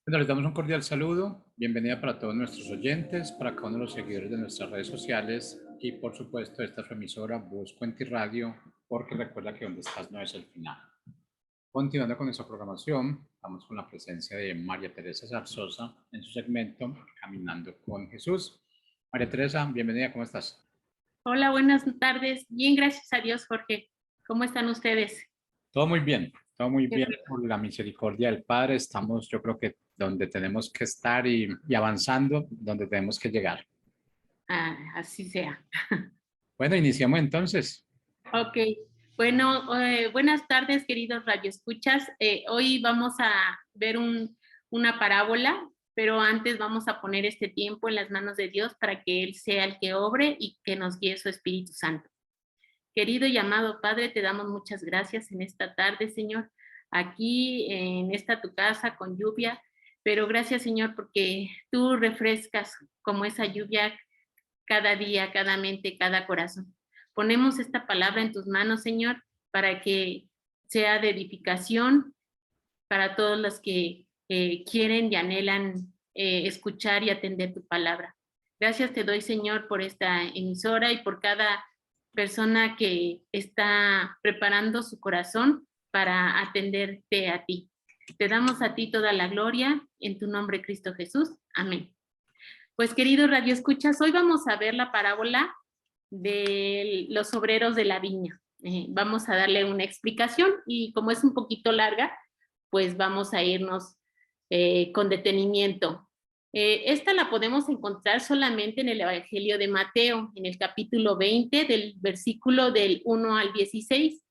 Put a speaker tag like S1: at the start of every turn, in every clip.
S1: Bueno, les damos un cordial saludo. Bienvenida para todos nuestros oyentes, para cada uno de los seguidores de nuestras redes sociales y, por supuesto, esta es su emisora Voz Cuenta y Radio, porque recuerda que donde estás no es el final. Continuando con nuestra programación, estamos con la presencia de María Teresa Zarzosa en su segmento Caminando con Jesús. María Teresa, bienvenida, ¿cómo estás?
S2: Hola, buenas tardes. Bien, gracias a Dios, Jorge. ¿Cómo están ustedes?
S1: Todo muy bien, por la misericordia del Padre. Estamos, yo creo que donde tenemos que estar y avanzando, donde tenemos que llegar.
S2: Así sea.
S1: Bueno, iniciamos entonces.
S2: Ok. Bueno, buenas tardes, queridos radioescuchas. Hoy vamos a ver una parábola, pero antes vamos a poner este tiempo en las manos de Dios para que Él sea el que obre y que nos guíe su Espíritu Santo. Querido y amado Padre, te damos muchas gracias en esta tarde, Señor, aquí en esta tu casa con lluvia, pero gracias, Señor, porque tú refrescas como esa lluvia cada día, cada mente, cada corazón. Ponemos esta palabra en tus manos, Señor, para que sea de edificación para todos los que quieren y anhelan escuchar y atender tu palabra. Gracias te doy, Señor, por esta emisora y por cada persona que está preparando su corazón para atenderte a ti. Te damos a ti toda la gloria en tu nombre, Cristo Jesús. Amén. Pues, queridos radioescuchas, hoy vamos a ver la parábola de los obreros de la viña. Vamos a darle una explicación y como es un poquito larga, pues vamos a irnos con detenimiento. Esta la podemos encontrar solamente en el Evangelio de Mateo, en el capítulo 20, del versículo del 1 al 16.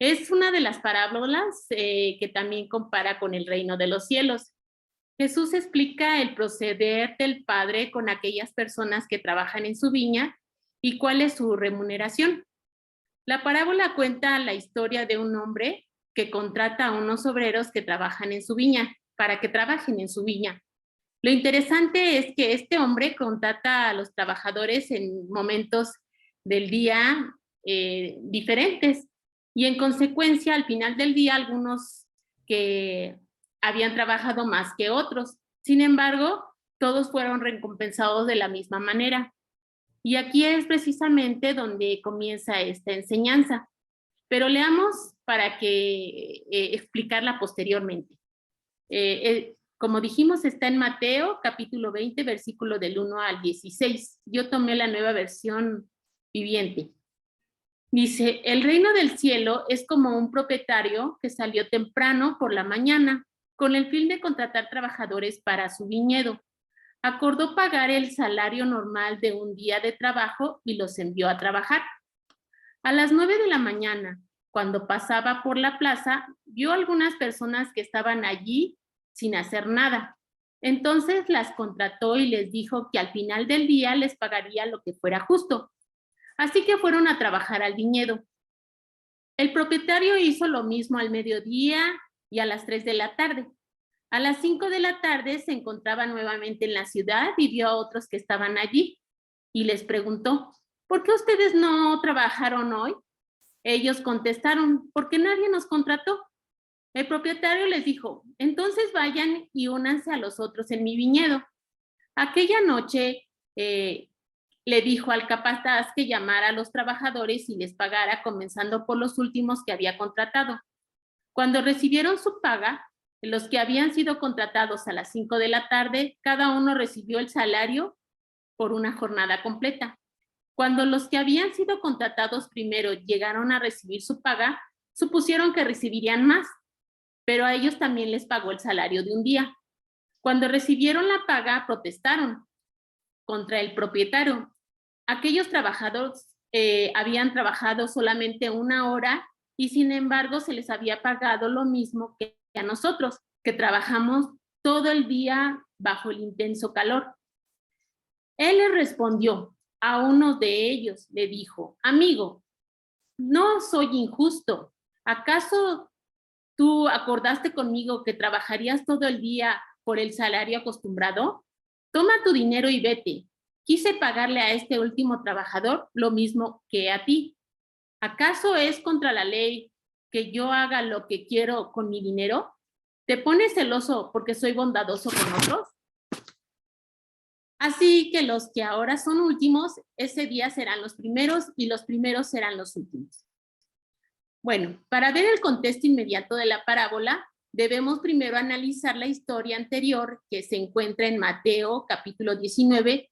S2: Es una de las parábolas que también compara con el reino de los cielos. Jesús explica el proceder del Padre con aquellas personas que trabajan en su viña y cuál es su remuneración. La parábola cuenta la historia de un hombre que contrata a unos obreros que trabajan en su viña, para que trabajen en su viña. Lo interesante es que este hombre contrata a los trabajadores en momentos del día diferentes y en consecuencia al final del día algunos que habían trabajado más que otros. Sin embargo, todos fueron recompensados de la misma manera. Y aquí es precisamente donde comienza esta enseñanza. Pero leamos para que explicarla posteriormente. Como dijimos, está en Mateo, capítulo 20, versículo del 1 al 16. Yo tomé la nueva versión viviente. Dice, el reino del cielo es como un propietario que salió temprano por la mañana con el fin de contratar trabajadores para su viñedo. Acordó pagar el salario normal de un día de trabajo y los envió a trabajar. A las 9 de la mañana, cuando pasaba por la plaza, vio algunas personas que estaban allí sin hacer nada. Entonces las contrató y les dijo que al final del día les pagaría lo que fuera justo. Así que fueron a trabajar al viñedo. El propietario hizo lo mismo al mediodía y a las 3 de la tarde. A las 5 de la tarde se encontraba nuevamente en la ciudad y vio a otros que estaban allí y les preguntó, ¿por qué ustedes no trabajaron hoy? Ellos contestaron, porque nadie nos contrató. El propietario les dijo, entonces vayan y únanse a los otros en mi viñedo. Aquella noche le dijo al capataz que llamara a los trabajadores y les pagara, comenzando por los últimos que había contratado. Cuando recibieron su paga, los que habían sido contratados a las 5 de la tarde, cada uno recibió el salario por una jornada completa. Cuando los que habían sido contratados primero llegaron a recibir su paga, supusieron que recibirían más, pero a ellos también les pagó el salario de un día. Cuando recibieron la paga, protestaron contra el propietario. Aquellos trabajadores habían trabajado solamente una hora y sin embargo se les había pagado lo mismo que a nosotros, que trabajamos todo el día bajo el intenso calor. Él le respondió a uno de ellos, le dijo, amigo, no soy injusto. ¿Acaso tú acordaste conmigo que trabajarías todo el día por el salario acostumbrado? Toma tu dinero y vete. Quise pagarle a este último trabajador lo mismo que a ti. ¿Acaso es contra la ley que yo haga lo que quiero con mi dinero? ¿Te pones celoso porque soy bondadoso con otros? Así que los que ahora son últimos, ese día serán los primeros y los primeros serán los últimos. Bueno, para ver el contexto inmediato de la parábola, debemos primero analizar la historia anterior que se encuentra en Mateo capítulo 19,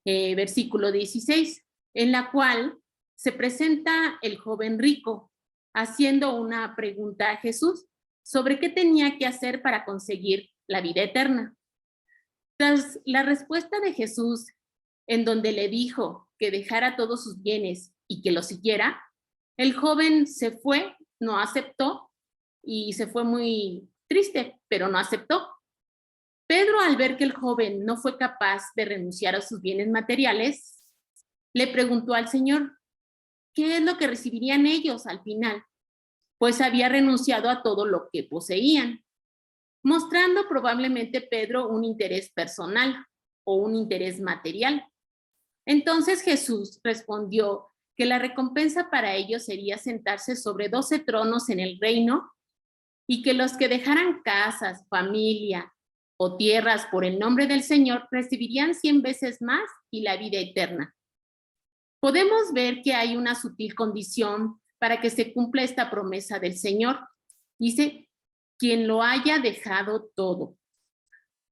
S2: versículo 16, en la cual se presenta el joven rico haciendo una pregunta a Jesús sobre qué tenía que hacer para conseguir la vida eterna. Tras la respuesta de Jesús, en donde le dijo que dejara todos sus bienes y que lo siguiera, el joven se fue, no aceptó y se fue muy triste, pero no aceptó. Pedro, al ver que el joven no fue capaz de renunciar a sus bienes materiales, le preguntó al Señor, ¿qué es lo que recibirían ellos al final? Pues había renunciado a todo lo que poseían, mostrando probablemente Pedro un interés personal o un interés material. Entonces Jesús respondió que la recompensa para ellos sería sentarse sobre 12 tronos en el reino y que los que dejaran casas, familia o tierras por el nombre del Señor recibirían 100 veces más y la vida eterna. Podemos ver que hay una sutil condición para que se cumpla esta promesa del Señor. Dice, quien lo haya dejado todo.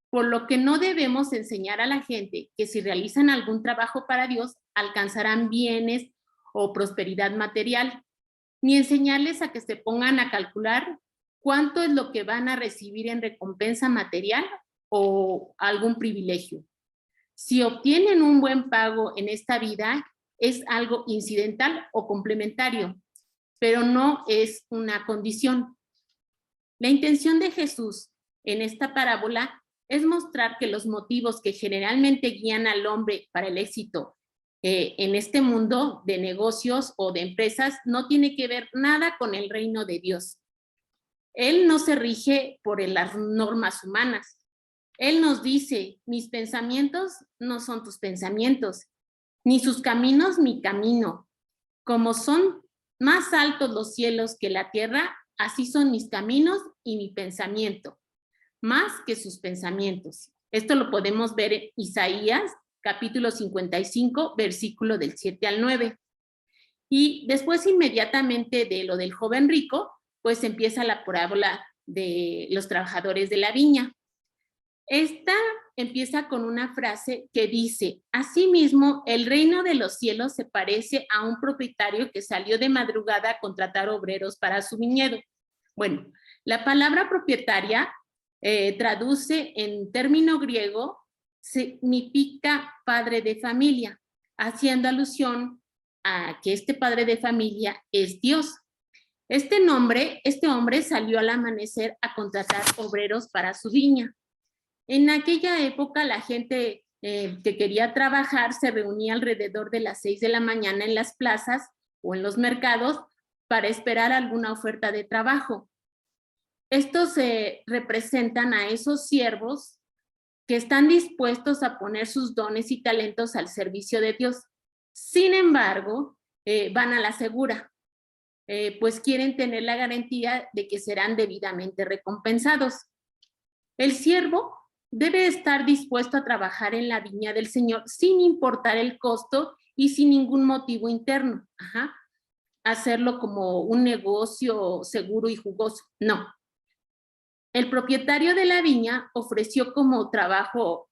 S2: Por lo que no debemos enseñar a la gente que si realizan algún trabajo para Dios, alcanzarán bienes o prosperidad material, ni enseñarles a que se pongan a calcular cuánto es lo que van a recibir en recompensa material o algún privilegio. Si obtienen un buen pago en esta vida, es algo incidental o complementario, pero no es una condición. La intención de Jesús en esta parábola es mostrar que los motivos que generalmente guían al hombre para el éxito en este mundo de negocios o de empresas no tiene que ver nada con el reino de Dios. Él no se rige por las normas humanas. Él nos dice, mis pensamientos no son tus pensamientos, ni sus caminos mi camino. Como son más altos los cielos que la tierra, así son mis caminos y mi pensamiento, más que sus pensamientos. Esto lo podemos ver en Isaías, capítulo 55, versículo del 7 al 9. Y después, inmediatamente de lo del joven rico, pues empieza la parábola de los trabajadores de la viña. Esta empieza con una frase que dice, asimismo, el reino de los cielos se parece a un propietario que salió de madrugada a contratar obreros para su viñedo. Bueno, la palabra propietaria traduce en término griego, significa padre de familia, haciendo alusión a que este padre de familia es Dios. Este hombre salió al amanecer a contratar obreros para su viña. En aquella época la gente que quería trabajar se reunía alrededor de las 6 de la mañana en las plazas o en los mercados para esperar alguna oferta de trabajo. Estos representan a esos siervos que están dispuestos a poner sus dones y talentos al servicio de Dios. Sin embargo, van a la segura, pues quieren tener la garantía de que serán debidamente recompensados. El siervo debe estar dispuesto a trabajar en la viña del Señor sin importar el costo y sin ningún motivo interno. Hacerlo como un negocio seguro y jugoso. No. El propietario de la viña ofreció como trabajo,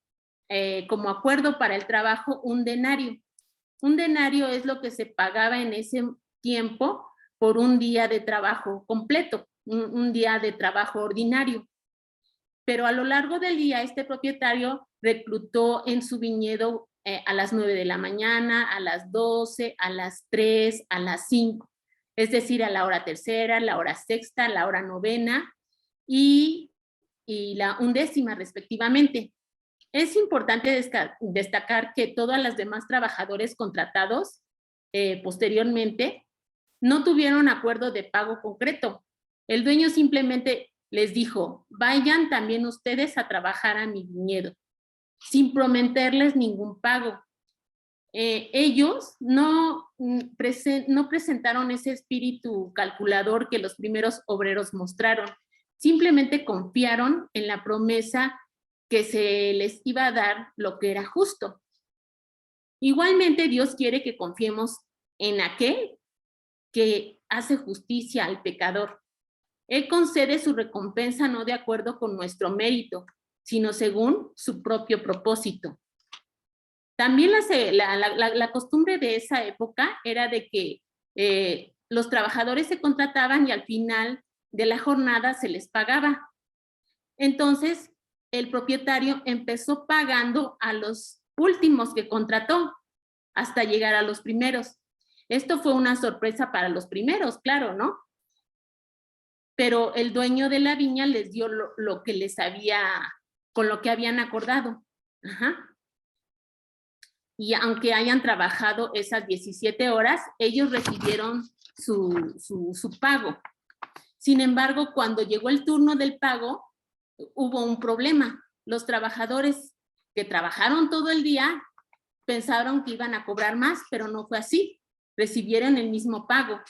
S2: como acuerdo para el trabajo, un denario. Un denario es lo que se pagaba en ese tiempo por un día de trabajo completo, un día de trabajo ordinario. Pero a lo largo del día, este propietario reclutó en su viñedo a las 9 de la mañana, a las 12, a las 3, a las 5. Es decir, a la hora tercera, la hora sexta, la hora novena y la 11ª respectivamente. Es importante destacar que todos los demás trabajadores contratados posteriormente no tuvieron acuerdo de pago concreto. El dueño simplemente les dijo, vayan también ustedes a trabajar a mi viñedo, sin prometerles ningún pago. ellos no presentaron ese espíritu calculador que los primeros obreros mostraron. Simplemente confiaron en la promesa que se les iba a dar lo que era justo. Igualmente, Dios quiere que confiemos en aquel que hace justicia al pecador. Él concede su recompensa no de acuerdo con nuestro mérito, sino según su propio propósito. También la costumbre de esa época era de que los trabajadores se contrataban y al final de la jornada se les pagaba. Entonces, el propietario empezó pagando a los últimos que contrató hasta llegar a los primeros. Esto fue una sorpresa para los primeros, claro, ¿no? Pero el dueño de la viña les dio lo que les con lo que habían acordado. Ajá. Y aunque hayan trabajado esas 17 horas, ellos recibieron su pago. Sin embargo, cuando llegó el turno del pago, hubo un problema. Los trabajadores que trabajaron todo el día pensaron que iban a cobrar más, pero no fue así. Recibieron el mismo pago.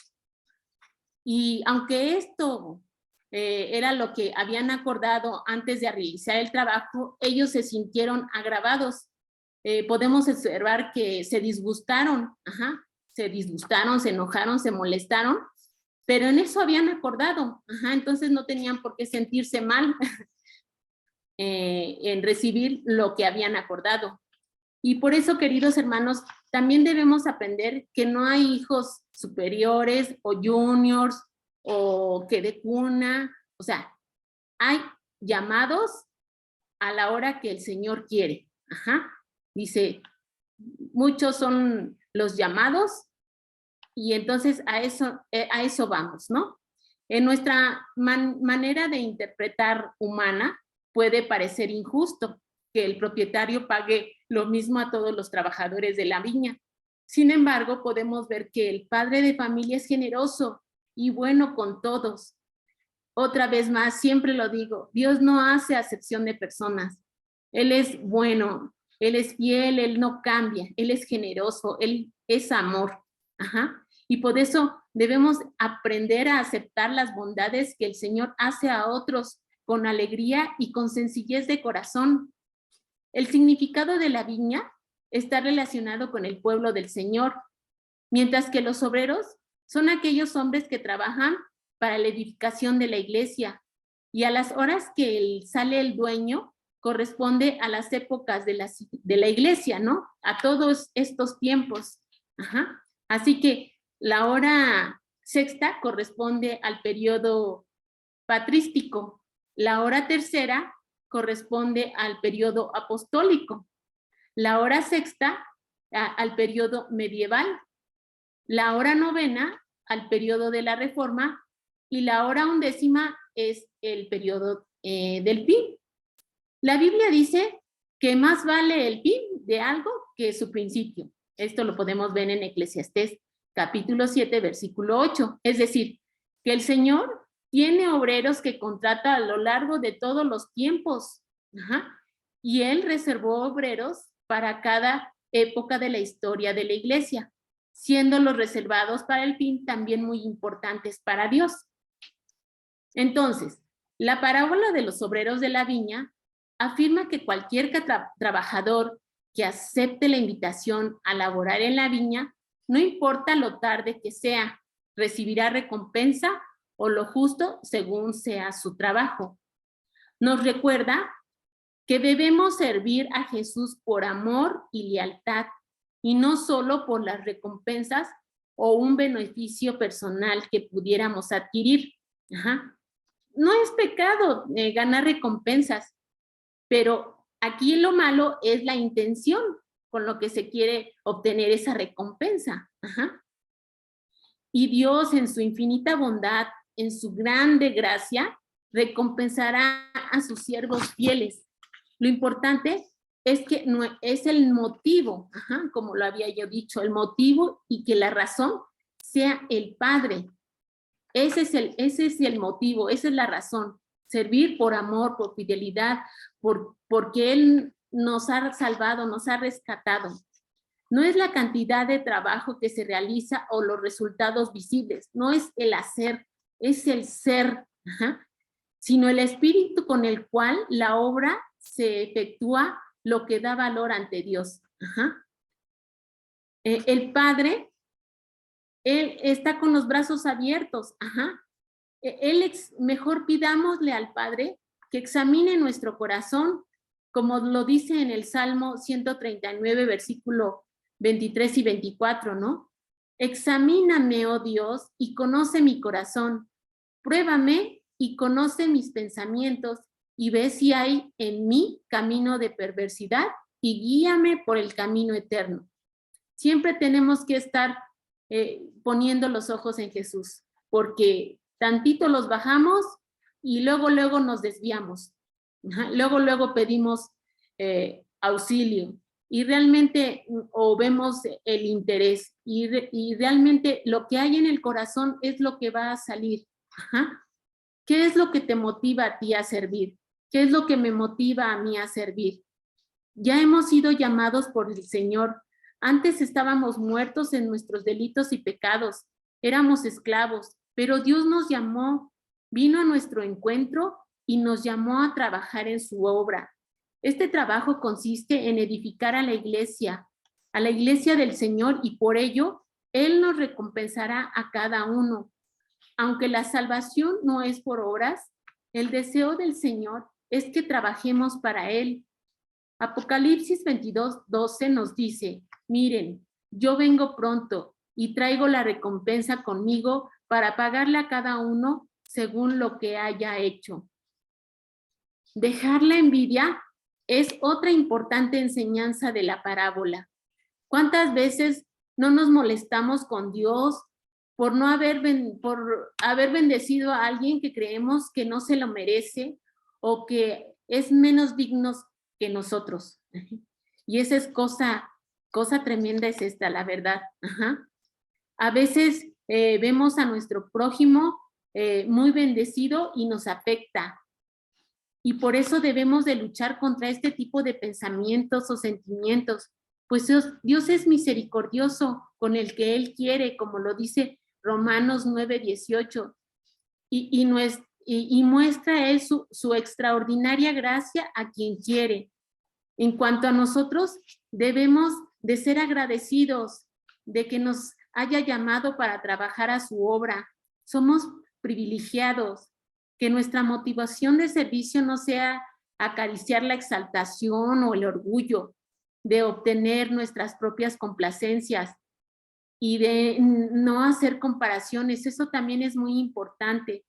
S2: Y aunque esto era lo que habían acordado antes de realizar el trabajo, ellos se sintieron agravados. Podemos observar que se disgustaron, se enojaron, se molestaron, pero en eso habían acordado, entonces no tenían por qué sentirse mal en recibir lo que habían acordado. Y por eso, queridos hermanos, también debemos aprender que no hay hijos superiores o juniors o que de cuna, o sea, hay llamados a la hora que el Señor quiere. Dice, muchos son los llamados y entonces a eso vamos, ¿no? En nuestra manera de interpretar humana puede parecer injusto que el propietario pague lo mismo a todos los trabajadores de la viña. Sin embargo, podemos ver que el padre de familia es generoso y bueno con todos. Otra vez más, siempre lo digo, Dios no hace acepción de personas. Él es bueno, Él es fiel, Él no cambia, Él es generoso, Él es amor. Y por eso debemos aprender a aceptar las bondades que el Señor hace a otros con alegría y con sencillez de corazón. El significado de la viña está relacionado con el pueblo del Señor, mientras que los obreros son aquellos hombres que trabajan para la edificación de la iglesia, y a las horas que sale el dueño corresponde a las épocas de la iglesia, ¿no? A todos estos tiempos. Así que la hora sexta corresponde al periodo patrístico, la hora tercera corresponde al periodo apostólico, la hora sexta al periodo medieval, la hora novena al periodo de la Reforma y la hora undécima es el periodo del fin. La Biblia dice que más vale el fin de algo que su principio. Esto lo podemos ver en Eclesiastés capítulo 7, versículo 8. Es decir, que el Señor tiene obreros que contrata a lo largo de todos los tiempos. Y Él reservó obreros para cada época de la historia de la iglesia, siendo los reservados para el fin también muy importantes para Dios. Entonces, la parábola de los obreros de la viña afirma que cualquier trabajador que acepte la invitación a laborar en la viña, no importa lo tarde que sea, recibirá recompensa o lo justo según sea su trabajo. Nos recuerda que debemos servir a Jesús por amor y lealtad, y no solo por las recompensas o un beneficio personal que pudiéramos adquirir. No es pecado ganar recompensas, pero aquí lo malo es la intención con lo que se quiere obtener esa recompensa. Y Dios, en su infinita bondad, en su grande gracia, recompensará a sus siervos fieles. Lo importante es que no es el motivo, como lo había yo dicho, el motivo y que la razón sea el Padre. Ese es el motivo, esa es la razón. Servir por amor, por fidelidad, porque Él nos ha salvado, nos ha rescatado. No es la cantidad de trabajo que se realiza o los resultados visibles, no es el hacer, es el ser, sino el espíritu con el cual la obra se efectúa, lo que da valor ante Dios. El Padre, Él está con los brazos abiertos. Mejor pidámosle al Padre que examine nuestro corazón, como lo dice en el Salmo 139, versículo 23 y 24, ¿no? Examíname, oh Dios, y conoce mi corazón. Pruébame y conoce mis pensamientos y ve si hay en mí camino de perversidad y guíame por el camino eterno. Siempre tenemos que estar poniendo los ojos en Jesús, porque tantito los bajamos y luego nos desviamos. Luego pedimos auxilio y realmente o vemos el interés y realmente lo que hay en el corazón es lo que va a salir. ¿Qué es lo que te motiva a ti a servir? ¿Qué es lo que me motiva a mí a servir? Ya hemos sido llamados por el Señor. Antes estábamos muertos en nuestros delitos y pecados. Éramos esclavos, pero Dios nos llamó, vino a nuestro encuentro y nos llamó a trabajar en su obra. Este trabajo consiste en edificar a la iglesia del Señor, y por ello Él nos recompensará a cada uno. Aunque la salvación no es por obras, el deseo del Señor es que trabajemos para Él. Apocalipsis 22:12 nos dice: miren, yo vengo pronto y traigo la recompensa conmigo para pagarle a cada uno según lo que haya hecho. Dejar la envidia es otra importante enseñanza de la parábola. ¿Cuántas veces no nos molestamos con Dios por haber bendecido a alguien que creemos que no se lo merece o que es menos digno que nosotros? Y esa es cosa tremenda, es esta, la verdad. A veces vemos a nuestro prójimo muy bendecido y nos afecta. Y por eso debemos de luchar contra este tipo de pensamientos o sentimientos. Pues Dios es misericordioso con el que Él quiere, como lo dice Romanos 9:18. Y muestra Él su extraordinaria gracia a quien quiere. En cuanto a nosotros, debemos de ser agradecidos de que nos haya llamado para trabajar a su obra. Somos privilegiados. Que nuestra motivación de servicio no sea acariciar la exaltación o el orgullo de obtener nuestras propias complacencias y de no hacer comparaciones. Eso también es muy importante.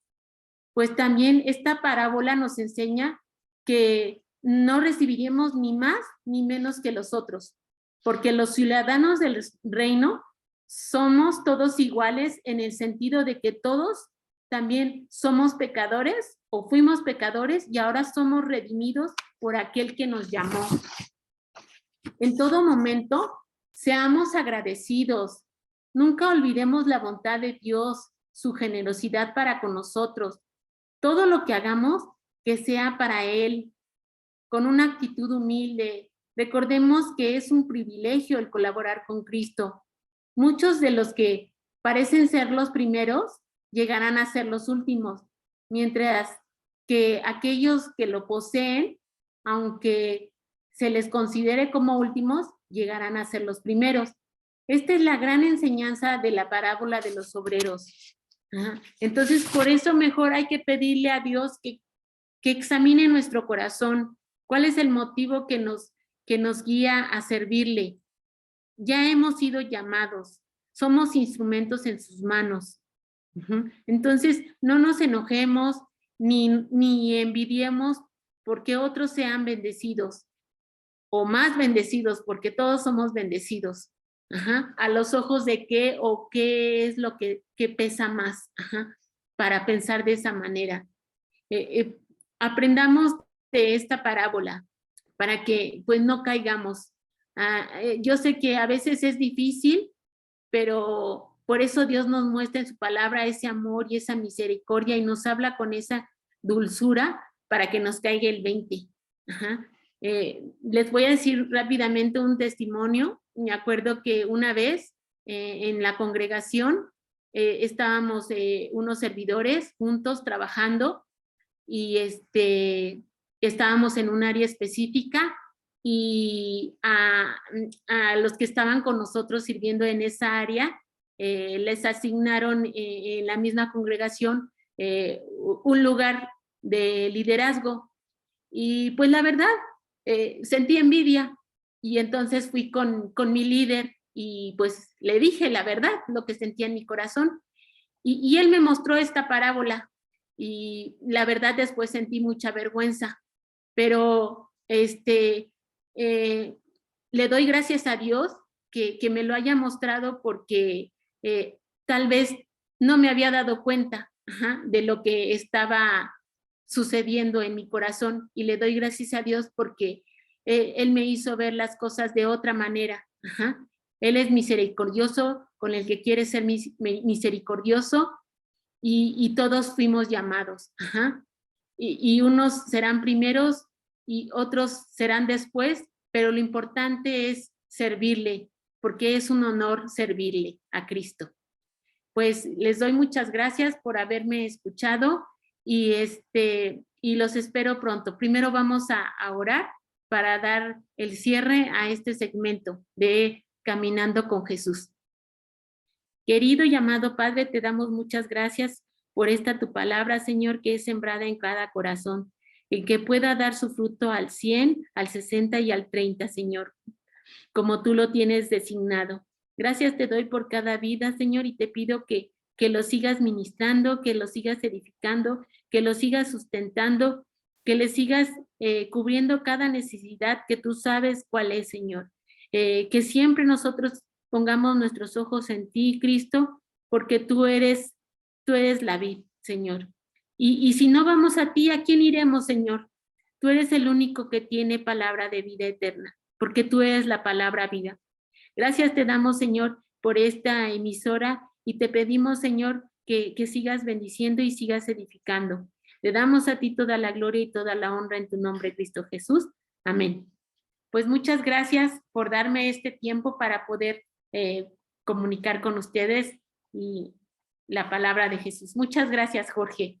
S2: Pues también esta parábola nos enseña que no recibiremos ni más ni menos que los otros, porque los ciudadanos del reino somos todos iguales en el sentido de que todos también somos pecadores o fuimos pecadores y ahora somos redimidos por aquel que nos llamó. En todo momento, seamos agradecidos. Nunca olvidemos la bondad de Dios, su generosidad para con nosotros. Todo lo que hagamos, que sea para Él, con una actitud humilde. Recordemos que es un privilegio el colaborar con Cristo. Muchos de los que parecen ser los primeros llegarán a ser los últimos, mientras que aquellos que lo poseen, aunque se les considere como últimos, llegarán a ser los primeros. Esta es la gran enseñanza de la parábola de los obreros. Entonces, por eso mejor hay que pedirle a Dios que examine nuestro corazón. ¿Cuál es el motivo que nos guía a servirle? Ya hemos sido llamados, somos instrumentos en sus manos. Entonces, no nos enojemos ni envidiemos porque otros sean bendecidos o más bendecidos, porque todos somos bendecidos. A los ojos de qué o qué es lo que pesa más, para pensar de esa manera. Aprendamos de esta parábola para que pues no caigamos. Yo sé que a veces es difícil, pero por eso Dios nos muestra en su palabra ese amor y esa misericordia y nos habla con esa dulzura para que nos caiga el 20. Les voy a decir rápidamente un testimonio. me acuerdo que una vez en la congregación estábamos unos servidores juntos trabajando y estábamos en un área específica y a los que estaban con nosotros sirviendo en esa área les asignaron en la misma congregación un lugar de liderazgo. Y pues la verdad, sentí envidia y entonces fui con mi líder y pues le dije la verdad, lo que sentía en mi corazón. Y él me mostró esta parábola y la verdad después sentí mucha vergüenza, pero le doy gracias a Dios que me lo haya mostrado porque tal vez no me había dado cuenta de lo que estaba sucediendo en mi corazón y le doy gracias a Dios porque Él me hizo ver las cosas de otra manera. Él es misericordioso con el que quiere ser misericordioso y todos fuimos llamados. Y unos serán primeros y otros serán después, pero lo importante es servirle, porque es un honor servirle a Cristo. Pues les doy muchas gracias por haberme escuchado y los espero pronto. Primero vamos a orar para dar el cierre a este segmento de Caminando con Jesús. Querido y amado Padre, te damos muchas gracias por esta tu palabra, Señor, que es sembrada en cada corazón, y que pueda dar su fruto al 100, al 60 y al 30, Señor, como tú lo tienes designado. Gracias te doy por cada vida, Señor, y te pido que lo sigas ministrando, que lo sigas edificando, que lo sigas sustentando, que le sigas cubriendo cada necesidad que tú sabes cuál es, Señor. Que siempre nosotros pongamos nuestros ojos en ti, Cristo, porque tú eres la vid, Señor. Y si no vamos a ti, ¿a quién iremos, Señor? Tú eres el único que tiene palabra de vida eterna, porque tú eres la palabra vida. Gracias te damos, Señor, por esta emisora y te pedimos, Señor, que sigas bendiciendo y sigas edificando. Le damos a ti toda la gloria y toda la honra en tu nombre, Cristo Jesús. Amén. Pues muchas gracias por darme este tiempo para poder comunicar con ustedes y la palabra de Jesús. Muchas gracias, Jorge.